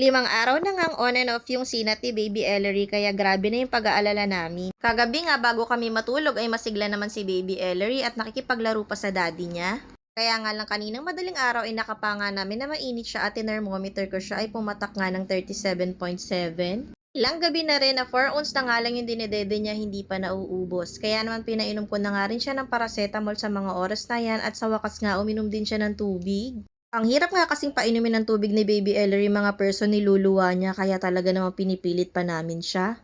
5 araw na ngang on and off yung sinat ni Baby Ellery kaya grabe na yung pag-aalala namin. Kagabi nga bago kami matulog ay masigla naman si Baby Ellery at nakikipaglaro pa sa daddy niya. Kaya nga lang kaninang madaling araw ay nakapanga namin na mainit siya at thermometer ko siya ay pumatak nga ng 37.7. Ilang gabi na rin na 4 ounce na nga lang yung dinedede niya hindi pa nauubos. Kaya naman pinainom ko na nga rin siya ng paracetamol sa mga oras na yan at sa wakas nga uminom din siya ng tubig. Ang hirap nga kasing painumin ng tubig ni Baby Ellery mga person niluluwa niya kaya talaga namang pinipilit pa namin siya.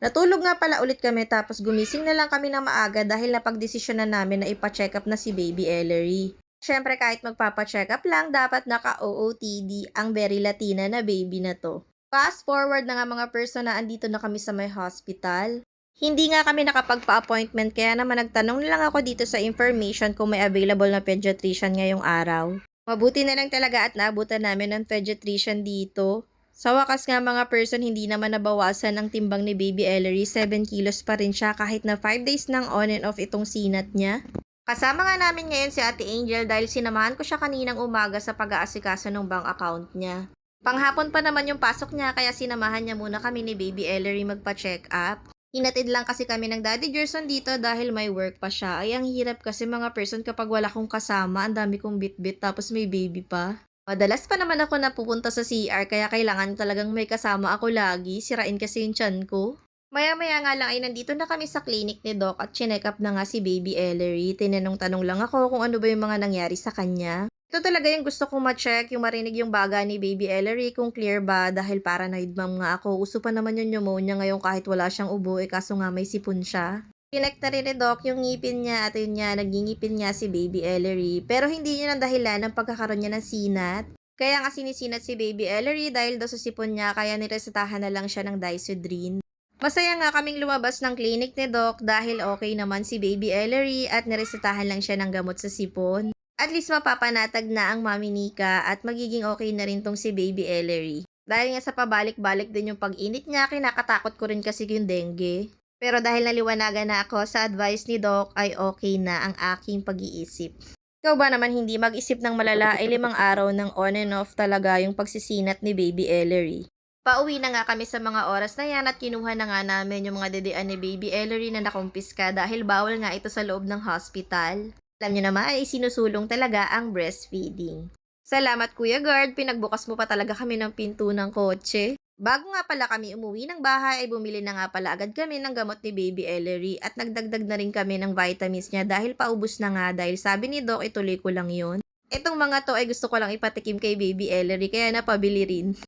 Natulog nga pala ulit kami tapos gumising na lang kami ng maaga dahil napagdesisyon na namin na ipa-check up na si Baby Ellery. Siyempre kahit magpapa-check up lang dapat naka-OOTD ang very Latina na baby na to. Fast forward na nga mga person na andito na kami sa may hospital. Hindi nga kami nakapagpa-appointment kaya naman nagtanong na lang ako dito sa information kung may available na pediatrician ngayong araw. Mabuti na lang talaga at naabutan namin ng pediatrician dito. Sa wakas nga mga person, hindi naman nabawasan ang timbang ni Baby Ellery. 7 kilos pa rin siya kahit na 5 days nang on and off itong sinat niya. Kasama nga namin ngayon si Ate Angel dahil sinamahan ko siya kaninang umaga sa pag-aasikaso ng bank account niya. Panghapon pa naman yung pasok niya kaya sinamahan niya muna kami ni Baby Ellery magpa-check up. Hinatid lang kasi kami ng Daddy Gerson dito dahil may work pa siya. Ay, ang hirap kasi mga person kapag wala kong kasama, ang dami kong bit-bit tapos may baby pa. Madalas pa naman ako napupunta sa CR kaya kailangan talagang may kasama ako lagi. Sirain kasi yung tiyan ko. Maya-maya nga lang ay nandito na kami sa clinic ni Doc at chinek up na nga si Baby Ellery. Tinanong-tanong lang ako kung ano ba yung mga nangyari sa kanya. Ito talaga yung gusto kong ma-check, yung marinig yung baga ni Baby Ellery kung clear ba dahil paranoid ma'am nga ako. Uso pa naman yung pneumonia ngayon kahit wala siyang ubo kaso nga may sipon siya. Chinek na rin ni Doc yung ngipin niya at yun niya, nagingipin niya si Baby Ellery. Pero hindi yun ang dahilan ng pagkakaroon niya ng sinat. Kaya nga sinisinat si Baby Ellery dahil daw sa sipon niya kaya niresetahan na lang siya ng Dysodrine. Masaya nga kaming lumabas ng clinic ni Doc dahil okay naman si Baby Ellery at niresetahan lang siya ng gamot sa sipon. At least mapapanatag na ang Mami Nika at magiging okay na rin tong si Baby Ellery. Dahil nga sa pabalik-balik din yung pag-init niya, kinakatakot ko rin kasi yung dengue. Pero dahil naliwanagan na ako sa advice ni Doc ay okay na ang aking pag-iisip. Ikaw ba naman hindi mag-isip ng malala ay 5 araw ng on and off talaga yung pagsisinat ni Baby Ellery. Pauwi na nga kami sa mga oras na yan at kinuha na nga namin yung mga dedean ni Baby Ellery na nakumpiska dahil bawal nga ito sa loob ng hospital. Alam nyo naman ay sinusulong talaga ang breastfeeding. Salamat Kuya Guard, pinagbukas mo pa talaga kami ng pinto ng kotse. Bago nga pala kami umuwi ng bahay ay bumili na nga pala agad kami ng gamot ni Baby Ellery at nagdagdag na rin kami ng vitamins niya dahil paubos na nga dahil sabi ni Doc ituloy ko lang yun. Itong mga to ay gusto ko lang ipatikim kay Baby Ellery kaya napabili rin.